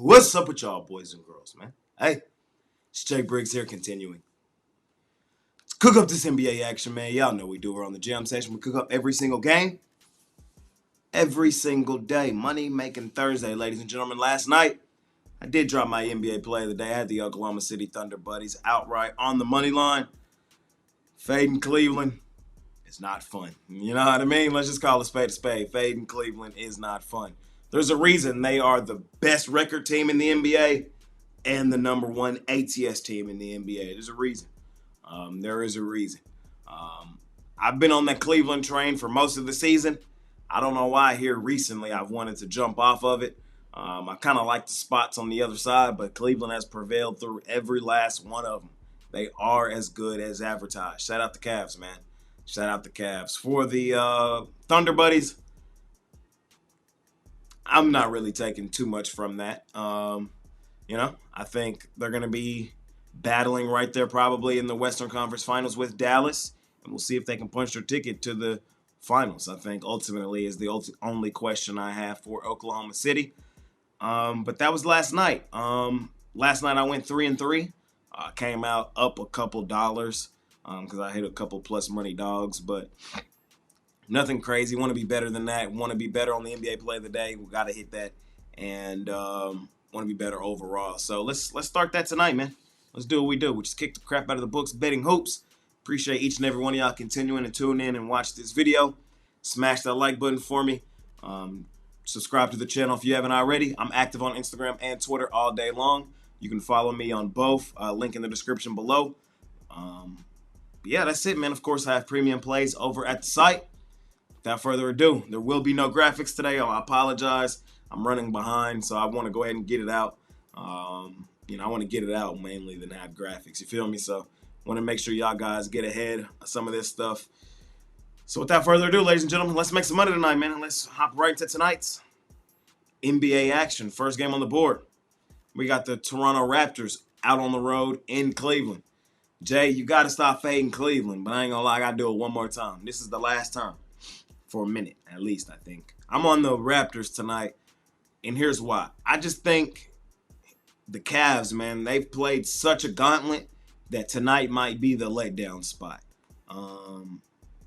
What's up with y'all, boys and girls, man? Hey, it's Jay Briggs here, continuing. Let's cook up this NBA action, man. Y'all know we do. We're on the jam session. We cook up every single game, every single day. Money making Thursday, ladies and gentlemen. Last night, I did drop my NBA play of the day. I had the Oklahoma City Thunder buddies outright on the money line. Fading Cleveland is not fun. You know what I mean? Let's just call a spade a spade. Fading Cleveland is not fun. There's a reason they are the best record team in the NBA and the number one ATS team in the NBA. There's a reason. There is a reason. I've been on that Cleveland train for most of the season. I don't know why here recently I've wanted to jump off of it. I kind of like the spots on the other side, but Cleveland has prevailed through every last one of them. They are as good as advertised. Shout out the Cavs, man. Shout out the Cavs. For the Thunder buddies, I'm not really taking too much from that. I think they're going to be battling right there probably in the Western Conference Finals with Dallas, and we'll see if they can punch their ticket to the finals, I think, ultimately is the only question I have for Oklahoma City. But that was last night. Last night I went 3-3. Came out up a couple dollars because I hit a couple plus money dogs, but nothing crazy. Want to be better than that. Want to be better on the NBA play of the day. We got to hit that, and want to be better overall. So let's start that tonight, man. Let's do what we do. We just kick the crap out of the books, betting hoops. Appreciate each and every one of y'all continuing to tune in and watch this video. Smash that like button for me. Subscribe to the channel if you haven't already. I'm active on Instagram and Twitter all day long. You can follow me on both. Link in the description below. Yeah, that's it, man. Of course, I have premium plays over at the site. Without further ado, there will be no graphics today. I apologize. I'm running behind, so I want to go ahead and get it out. I want to get it out mainly than have graphics. You feel me? So I want to make sure y'all guys get ahead of some of this stuff. So without further ado, ladies and gentlemen, let's make some money tonight, man. Let's hop right into tonight's NBA action. First game on the board. We got the Toronto Raptors out on the road in Cleveland. Jay, you got to stop fading Cleveland, but I ain't going to lie, I got to do it one more time. This is the last time for a minute, at least, I think. I'm on the Raptors tonight, and here's why. I just think the Cavs, man, they've played such a gauntlet that tonight might be the letdown spot.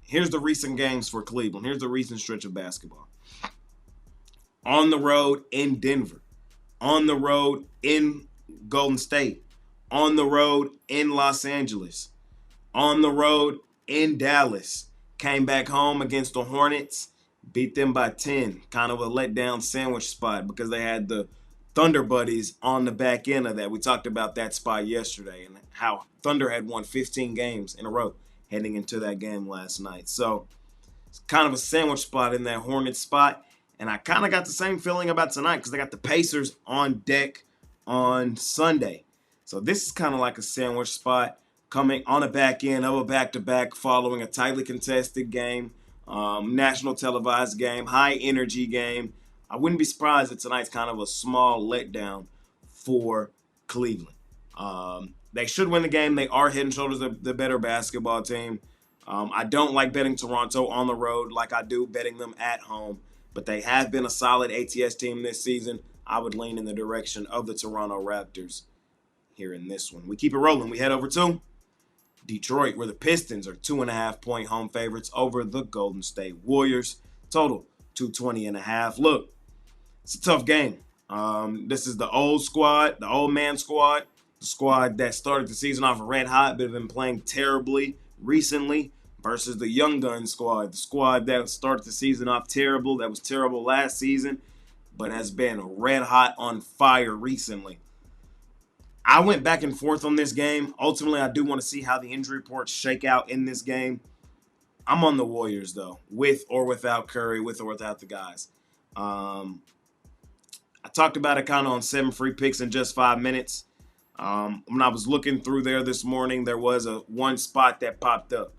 Here's the recent games for Cleveland. Here's the recent stretch of basketball. On the road in Denver. On the road in Golden State. On the road in Los Angeles. On the road in Dallas. Came back home against the Hornets. Beat them by 10. Kind of a letdown sandwich spot because they had the Thunder buddies on the back end of that. We talked about that spot yesterday and how Thunder had won 15 games in a row heading into that game last night. So it's kind of a sandwich spot in that Hornets spot. And I kind of got the same feeling about tonight because they got the Pacers on deck on Sunday. So this is kind of like a sandwich spot coming on the back end of a back-to-back following a tightly contested game, national televised game, high-energy game. I wouldn't be surprised if tonight's kind of a small letdown for Cleveland. They should win the game. They are head and shoulders the better basketball team. I don't like betting Toronto on the road like I do betting them at home, but they have been a solid ATS team this season. I would lean in the direction of the Toronto Raptors here in this one. We keep it rolling. We head over to Detroit, where the Pistons are 2.5-point home favorites over the Golden State Warriors. Total 220.5. Look, it's a tough game. This is the old squad, the old man squad, the squad that started the season off red hot but have been playing terribly recently, versus the young gun squad, the squad that started the season off terrible, that was terrible last season, but has been red hot on fire recently. I went back and forth on this game. Ultimately, I do want to see how the injury reports shake out in this game. I'm on the Warriors, though, with or without Curry, with or without the guys. I talked about it kind of on 7 free picks in just 5 minutes. When I was looking through there this morning, there was one spot that popped up.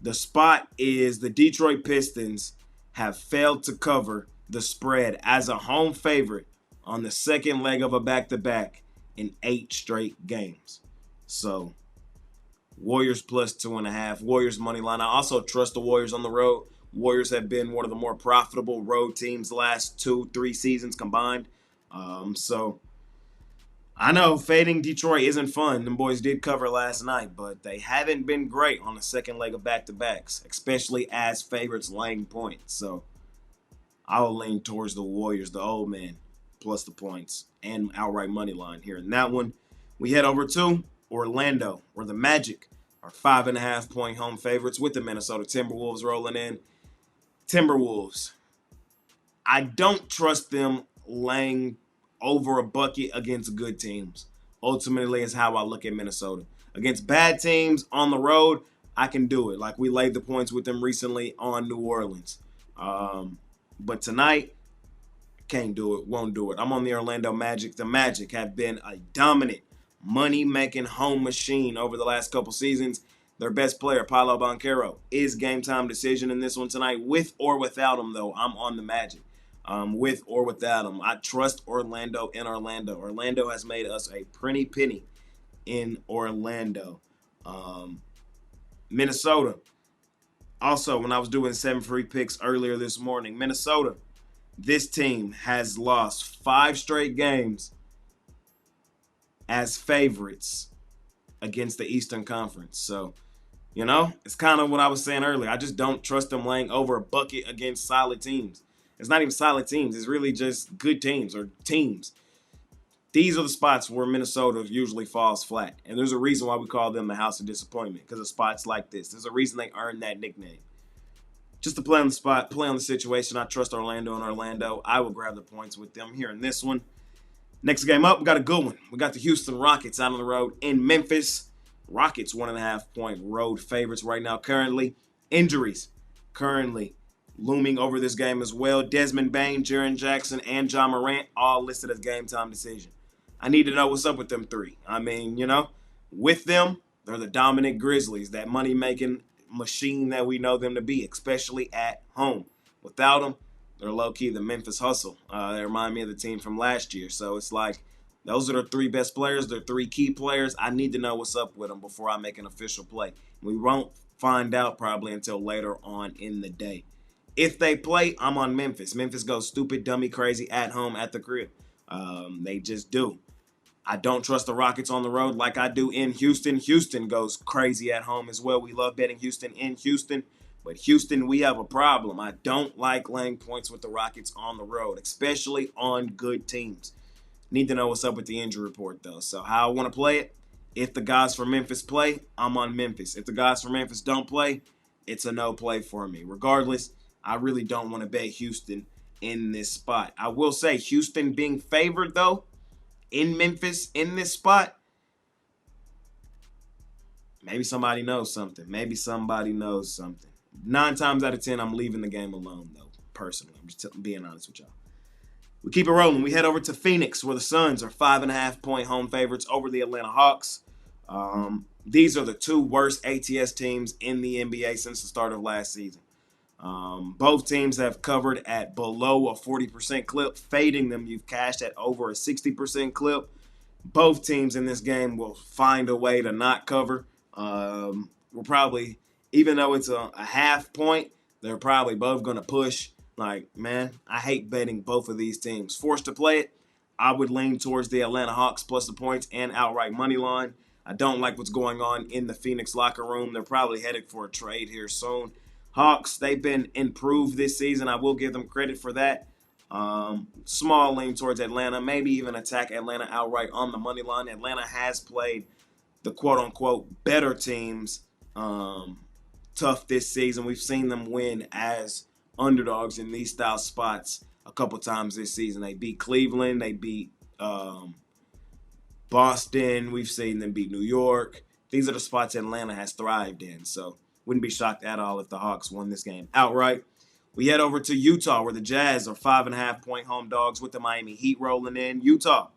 The spot is the Detroit Pistons have failed to cover the spread as a home favorite on the second leg of a back-to-back in 8 straight games. So, Warriors plus 2.5. Warriors money line. I also trust the Warriors on the road. Warriors have been one of the more profitable road teams the last 2-3 seasons combined. So I know fading Detroit isn't fun. Them boys did cover last night, but they haven't been great on the second leg of back-to-backs, especially as favorites laying points. So I'll lean towards the Warriors, the old man, plus the points and outright money line here. In that one, we head over to Orlando, where the Magic are 5.5-point home favorites with the Minnesota Timberwolves rolling in. Timberwolves. I don't trust them laying over a bucket against good teams. Ultimately, is how I look at Minnesota. Against bad teams on the road, I can do it. Like we laid the points with them recently on New Orleans. But tonight, can't do it, won't do it. I'm on the Orlando Magic. The Magic have been a dominant, money-making home machine over the last couple seasons. Their best player, Paolo Banchero, is game-time decision in this one tonight. With or without him, though, I'm on the Magic. With or without him. I trust Orlando in Orlando. Orlando has made us a pretty penny in Orlando. Minnesota. Also, when I was doing 7 free picks earlier this morning, Minnesota, this team has lost 5 straight games as favorites against the Eastern Conference. So, it's kind of what I was saying earlier. I just don't trust them laying over a bucket against solid teams. It's not even solid teams. It's really just good teams or teams. These are the spots where Minnesota usually falls flat. And there's a reason why we call them the House of Disappointment, because of spots like this. There's a reason they earned that nickname. Just to play on the spot, play on the situation, I trust Orlando and Orlando. I will grab the points with them here in this one. Next game up, we got a good one. We got the Houston Rockets out on the road in Memphis. Rockets 1.5-point road favorites right now currently. Injuries currently looming over this game as well. Desmond Bane, Jaren Jackson, and John Morant all listed as game-time decision. I need to know what's up with them three. I mean, with them, they're the dominant Grizzlies, that money-making machine that we know them to be, especially at home. Without them, they're low-key the Memphis Hustle. They remind me of the team from last year. So it's like those are their 3 best players, their 3 key players. I need to know what's up with them before I make an official play. We won't find out probably until later on in the day. If they play, I'm on Memphis. Memphis goes stupid, dummy, crazy at home at the crib. They just do. I don't trust the Rockets on the road like I do in Houston. Houston goes crazy at home as well. We love betting Houston in Houston. But Houston, we have a problem. I don't like laying points with the Rockets on the road, especially on good teams. Need to know what's up with the injury report, though. So how I want to play it, if the guys from Memphis play, I'm on Memphis. If the guys from Memphis don't play, it's a no play for me. Regardless, I really don't want to bet Houston in this spot. I will say Houston being favored, though, in Memphis in this spot, maybe somebody knows something. 9 times out of 10, I'm leaving the game alone, though, personally. I'm just being honest with y'all. We keep it rolling. We head over to Phoenix, where the Suns are 5.5-point home favorites over the Atlanta Hawks. These are the 2 worst ATS teams in the NBA since the start of last season. Both teams have covered at below a 40% clip. Fading them, you've cashed at over a 60% clip. Both teams in this game will find a way to not cover. We're probably, even though it's a half point, they're probably both going to push. Like, man, I hate betting both of these teams. Forced to play it, I would lean towards the Atlanta Hawks plus the points and outright money line. I don't like what's going on in the Phoenix locker room. They're probably headed for a trade here soon. Hawks, they've been improved this season. I will give them credit for that. Small lean towards Atlanta, maybe even attack Atlanta outright on the money line. Atlanta has played the quote-unquote better teams tough this season. We've seen them win as underdogs in these style spots a couple times this season. They beat Cleveland. They beat Boston. We've seen them beat New York. These are the spots Atlanta has thrived in. So wouldn't be shocked at all if the Hawks won this game outright. We head over to Utah, where the Jazz are 5.5-point home dogs with the Miami Heat rolling in. Utah,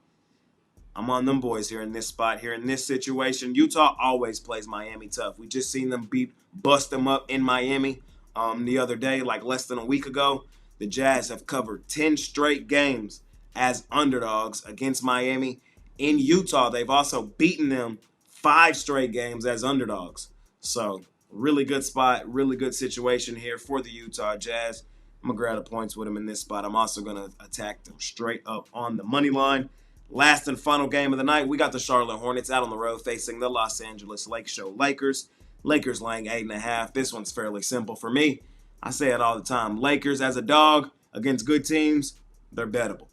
I'm on them boys here in this spot, here in this situation. Utah always plays Miami tough. We just seen them bust them up in Miami the other day, like less than a week ago. The Jazz have covered 10 straight games as underdogs against Miami. In Utah, they've also beaten them 5 straight games as underdogs. So really good spot, really good situation here for the Utah Jazz. I'm going to grab the points with them in this spot. I'm also going to attack them straight up on the money line. Last and final game of the night, we got the Charlotte Hornets out on the road facing the Los Angeles Lakers. Lakers laying 8.5. This one's fairly simple for me. I say it all the time. Lakers as a dog against good teams, they're bettable.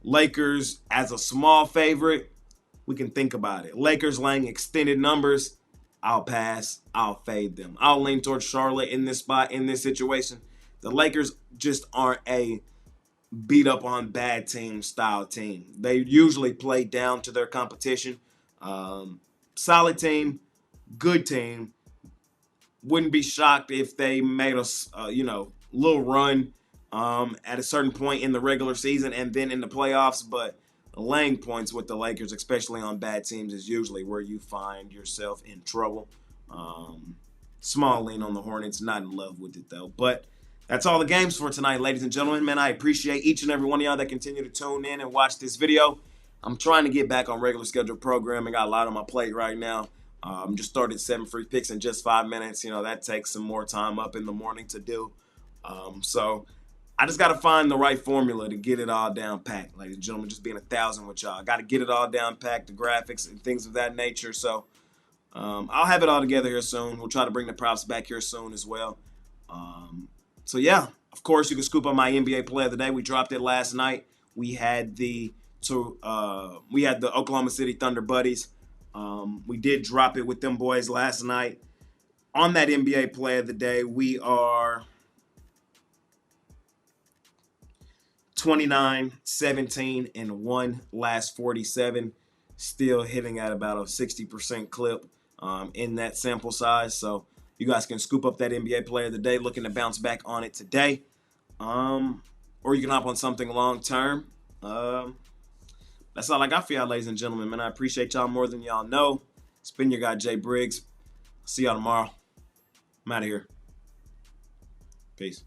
Lakers as a small favorite, we can think about it. Lakers laying extended numbers, I'll pass. I'll fade them. I'll lean towards Charlotte in this spot, in this situation. The Lakers just aren't a beat up on bad team style team. They usually play down to their competition. Solid team, good team. Wouldn't be shocked if they made a little run at a certain point in the regular season and then in the playoffs. But laying points with the Lakers, especially on bad teams, is usually where you find yourself in trouble. Small lean on the Hornets. Not in love with it though. But that's all the games for tonight, ladies and gentlemen. Man, I appreciate each and every one of y'all that continue to tune in and watch this video. I'm trying to get back on regular scheduled programming. Got a lot on my plate right now. Just started 7 free picks in just 5 minutes. You know, that takes some more time up in the morning to do. So I just got to find the right formula to get it all down packed, ladies and gentlemen. Just being 1,000 with y'all. Got to get it all down packed, the graphics and things of that nature. So I'll have it all together here soon. We'll try to bring the props back here soon as well. So yeah, of course you can scoop up my NBA Play of the Day. We dropped it last night. We had the Oklahoma City Thunder buddies. We did drop it with them boys last night. On that NBA Play of the Day, we are 29, 17, and 1 last 47. Still hitting at about a 60% clip in that sample size. So you guys can scoop up that NBA Player of the Day, looking to bounce back on it today. Or you can hop on something long term. That's all I got for y'all, ladies and gentlemen. Man, I appreciate y'all more than y'all know. It's been your guy, Jay Briggs. See y'all tomorrow. I'm out of here. Peace.